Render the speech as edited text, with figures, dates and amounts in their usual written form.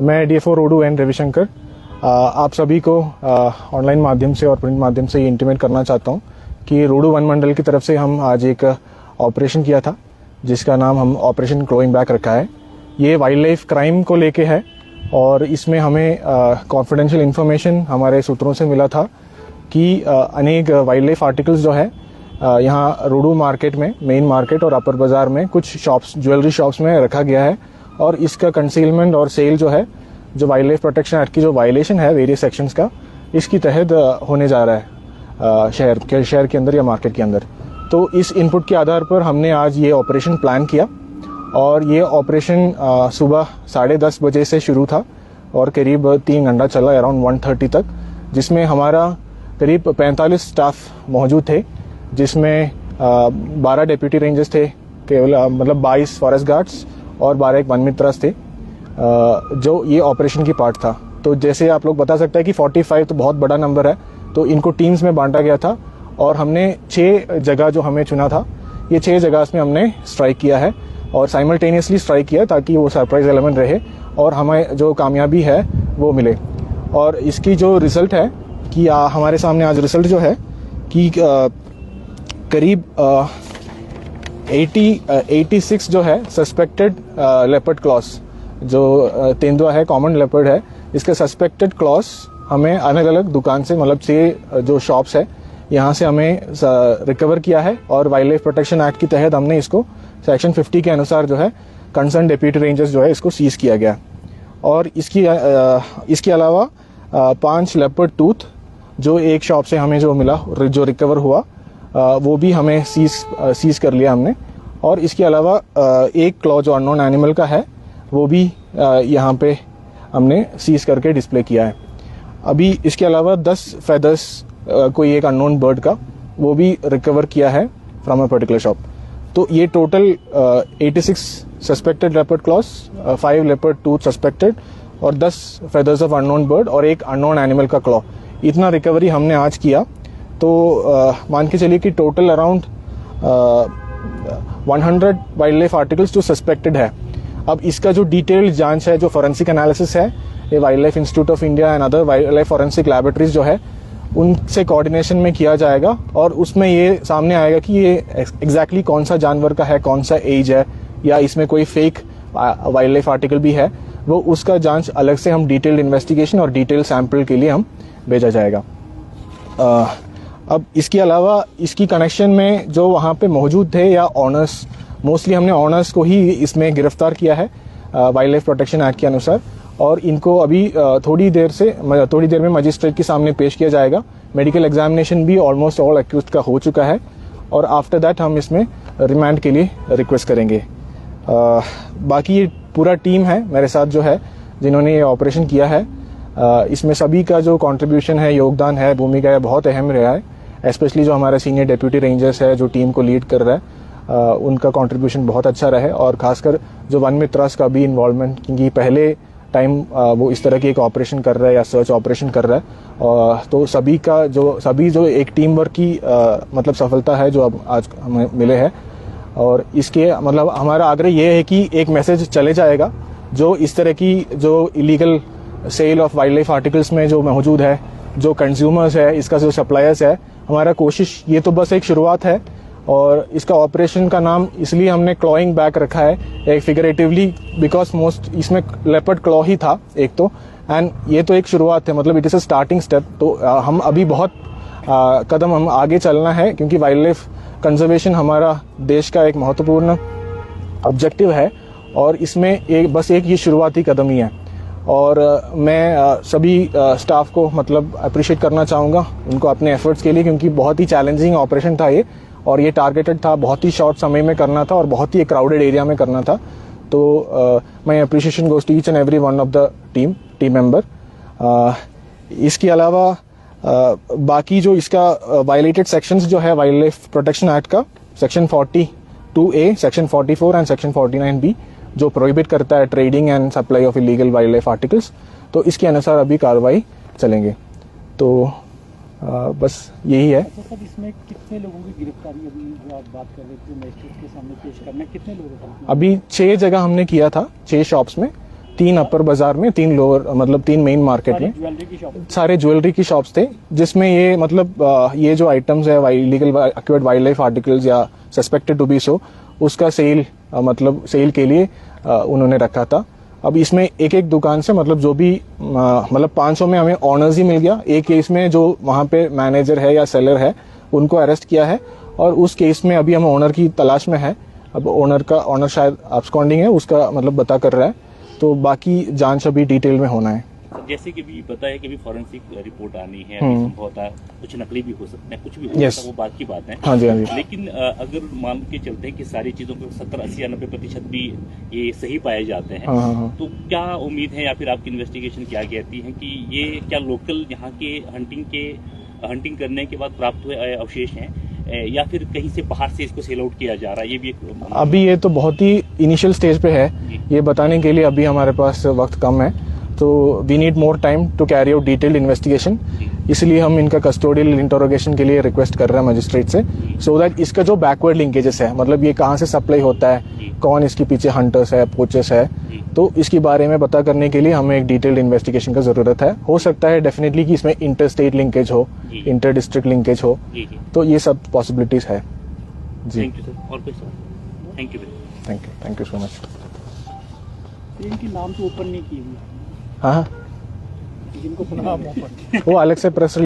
मैं DFO Rohru N Ravishankar आप सभी को ऑनलाइन माध्यम से और प्रिंट माध्यम से ये इंटीमेट करना चाहता हूँ कि रोडू वन मंडल की तरफ से हम आज एक ऑपरेशन किया था जिसका नाम हम ऑपरेशन क्लोइंग बैक रखा है। ये वाइल्ड लाइफ क्राइम को लेके है और इसमें हमें कॉन्फिडेंशियल इन्फॉर्मेशन हमारे सूत्रों से मिला था कि अनेक वाइल्ड लाइफ आर्टिकल्स जो है यहाँ रोडू मार्केट में, मेन मार्केट और अपर बाज़ार में कुछ शॉप्स, ज्वेलरी शॉप्स में रखा गया है और इसका कंसीलमेंट और सेल जो है, जो वाइल्ड लाइफ प्रोटेक्शन एक्ट की जो वायलेशन है वेरियस सेक्शंस का, इसकी तहत होने जा रहा है शहर के अंदर या मार्केट के अंदर। तो इस इनपुट के आधार पर हमने आज ये ऑपरेशन प्लान किया और ये ऑपरेशन सुबह 10:30 बजे से शुरू था और करीब 3 घंटा चला, अराउंड 1:30 तक, जिसमें हमारा करीब 45 स्टाफ मौजूद थे, जिसमें 12 डेप्यूटी रेंजर्स थे, केवल मतलब 22 फॉरेस्ट गार्ड्स और 12 एक वन मित्रस थे, जो ये ऑपरेशन की पार्ट था। तो जैसे आप लोग बता सकते हैं कि 45 तो बहुत बड़ा नंबर है, तो इनको टीम्स में बांटा गया था और हमने 6 जगह जो हमें चुना था, ये 6 जगह में हमने स्ट्राइक किया है और साइमल्टेनियसली स्ट्राइक किया ताकि वो सरप्राइज एलिमेंट रहे और हमें जो कामयाबी है वो मिले। और इसकी जो रिजल्ट है कि हमारे सामने आज रिजल्ट जो है कि करीब 86 जो है सस्पेक्टेड लेपर्ड क्लॉस, जो तेंदुआ है, कॉमन लेपर्ड है, इसके सस्पेक्टेड क्लॉस हमें अलग अलग दुकान से, मतलब 6 जो शॉप्स है यहाँ से हमें रिकवर किया है और वाइल्ड लाइफ प्रोटेक्शन एक्ट के तहत हमने इसको सेक्शन 50 के अनुसार जो है कंसर्न डेप्यूटी रेंजर्स जो है इसको सीज किया गया। और इसके अलावा 5 लेपर्ड टूथ जो एक शॉप से हमें जो मिला, जो रिकवर हुआ, वो भी हमें सीज कर लिया हमने। और इसके अलावा एक क्लॉ जो अननोन एनिमल का है वो भी यहाँ पे हमने सीज करके डिस्प्ले किया है। अभी इसके अलावा 10 फेदर्स कोई एक अननोन बर्ड का वो भी रिकवर किया है फ्रॉम अ पर्टिकुलर शॉप। तो ये total 86 suspected leopard claws, 5 leopard tooth suspected और 10 फेदर्स ऑफ अननोन बर्ड और एक अननोन एनिमल का क्लॉ, इतना रिकवरी हमने आज किया। तो मान के चलिए कि total around 100 wildlife articles जो सस्पेक्टेड है। अब इसका जो डिटेल्ड जांच है, जो फॉरेंसिक एनालिसिस है, ये wild life institute of India and other wild life forensic laboratories जो है उनसे कोऑर्डिनेशन में किया जाएगा और उसमें ये सामने आएगा कि ये एग्जैक्टली कौन सा जानवर का है, कौन सा एज है, या इसमें कोई फेक वाइल्ड लाइफ आर्टिकल भी है, वो उसका जांच अलग से हम डिटेल्ड इन्वेस्टिगेशन और डिटेल सैंपल के लिए हम भेजा जाएगा। अब इसके अलावा इसकी कनेक्शन में जो वहाँ पे मौजूद थे या ऑनर्स, मोस्टली हमने ऑनर्स को ही इसमें गिरफ्तार किया है वाइल्ड लाइफ प्रोटेक्शन एक्ट के अनुसार और इनको अभी थोड़ी देर में मजिस्ट्रेट के सामने पेश किया जाएगा। मेडिकल एग्जामिनेशन भी ऑलमोस्ट ऑल एक्यूज्ड का हो चुका है और आफ्टर दैट हम इसमें रिमांड के लिए रिक्वेस्ट करेंगे। बाकी ये पूरा टीम है मेरे साथ जो है जिन्होंने ये ऑपरेशन किया है, इसमें सभी का जो कंट्रीब्यूशन है, योगदान है, भूमिका है, बहुत अहम रहा है। स्पेशली जो हमारा सीनियर डेप्यूटी रेंजर्स है जो टीम को लीड कर रहा है, उनका कंट्रीब्यूशन बहुत अच्छा रहा है और खासकर जो वन मित्रास का भी इन्वॉल्वमेंट, क्योंकि पहले टाइम वो इस तरह की एक ऑपरेशन कर रहा है या सर्च ऑपरेशन कर रहा है, तो सभी जो एक टीम वर्क की मतलब सफलता है जो अब आज हमें मिले है। और इसके मतलब हमारा आग्रह ये है कि एक मैसेज चले जाएगा जो इस तरह की जो illegal sale of wildlife articles में जो मौजूद है, जो कंज्यूमर्स है, इसका जो सप्लायर्स है, हमारा कोशिश ये तो बस एक शुरुआत है और इसका ऑपरेशन का नाम इसलिए हमने क्लॉइंग बैक रखा है, एक फिगरेटिवली, बिकॉज मोस्ट इसमें लेपर्ड क्लॉ ही था एक तो, एंड ये तो एक शुरुआत है, मतलब it is a starting step. तो हम अभी बहुत कदम हम आगे चलना है क्योंकि वाइल्ड लाइफ कंजर्वेशन हमारा देश का एक महत्वपूर्ण ऑब्जेक्टिव है और इसमें बस एक ये शुरुआती कदम ही है। और मैं सभी स्टाफ को मतलब अप्रिशिएट करना चाहूँगा उनको अपने एफर्ट्स के लिए, क्योंकि बहुत ही चैलेंजिंग ऑपरेशन था ये और ये टारगेटेड था, बहुत ही शॉर्ट समय में करना था और बहुत ही क्राउडेड एरिया में करना था। तो my appreciation goes to each and every one of the team member. इसके अलावा बाकी जो इसका वायलेटेड सेक्शंस जो है वाइल्ड लाइफ प्रोटेक्शन एक्ट का, section 42A, section 44 and section 49B, जो प्रोहिबिट करता है trading and supply of illegal wildlife articles, तो इसके अनुसार अभी कार्रवाई चलेंगे। तो बस यही है। सर, इसमें कितने लोगों की गिरफ्तारी अभी जो आप बात कर रहे थे मजिस्ट्रेट के सामने पेश करना, कितने लोगों का? अभी 6 जगह हमने किया था, 6 शॉप्स में, 3 अपर बाजार में, 3 लोअर, मतलब 3 मेन मार्केट में ज्वेलरी की शॉप सारे ज्वेलरी की शॉप्स थे, जिसमें ये मतलब ये जो आइटम्स है illegal acquired wild life articles या सस्पेक्टेड टू बी सो, उसका सेल मतलब सेल के लिए उन्होंने रखा था। अब इसमें एक एक दुकान से मतलब जो भी मतलब 500 में हमें ऑनर्स ही मिल गया। एक केस में जो वहां पे मैनेजर है या सेलर है उनको अरेस्ट किया है, और उस केस में अभी हम ओनर की तलाश में है। अब ओनर शायद अब्सकॉन्डिंग है, उसका मतलब बता कर रहा है, तो बाकी जांच अभी डिटेल में होना है। जैसे कि भी बताया कि भी फॉरेंसिक रिपोर्ट आनी है, अभी संभवतः कुछ नकली भी हो सकते हैं, कुछ भी हो सकता है, वो बात की बात है। हाँ जी, हाँ जी। लेकिन अगर मान के चलते हैं कि सारी चीजों को 70, 80 या 90% भी ये सही पाए जाते हैं, हाँ। तो क्या उम्मीद है या फिर आपकी इन्वेस्टिगेशन क्या कहती है कि ये क्या लोकल यहाँ के हंटिंग करने के बाद प्राप्त हुए अवशेष हैं, या फिर कहीं से बाहर से इसको सेल आउट किया जा रहा है? ये भी एक अभी ये तो बहुत ही इनिशियल स्टेज पे है, ये बताने के लिए अभी हमारे पास वक्त कम है, तो we need more time to carry out detailed investigation. इसलिए हम इनका कस्टोडियल इंटरोगेशन के लिए रिक्वेस्ट कर रहे हैं मजिस्ट्रेट से, सो दैट इसका जो बैकवर्ड लिंकेजेस है, मतलब ये कहाँ से सप्लाई होता है, कौन इसके पीछे हंटर्स है, पोचर्स है, तो इसके बारे में पता करने के लिए हमें एक डिटेल्ड इन्वेस्टिगेशन का जरूरत है। हो सकता है डेफिनेटली कि इसमें इंटर स्टेट लिंकेज हो, इंटर डिस्ट्रिक्ट लिंकेज हो, तो ये सब पॉसिबिलिटीज है जी। Thank you sir. और कोई सवाल? Thank you so much. इनकी नाम तो ओपन नहीं की हुई, हाँ, जिनको नाम ओपन वो अलग से प्रेस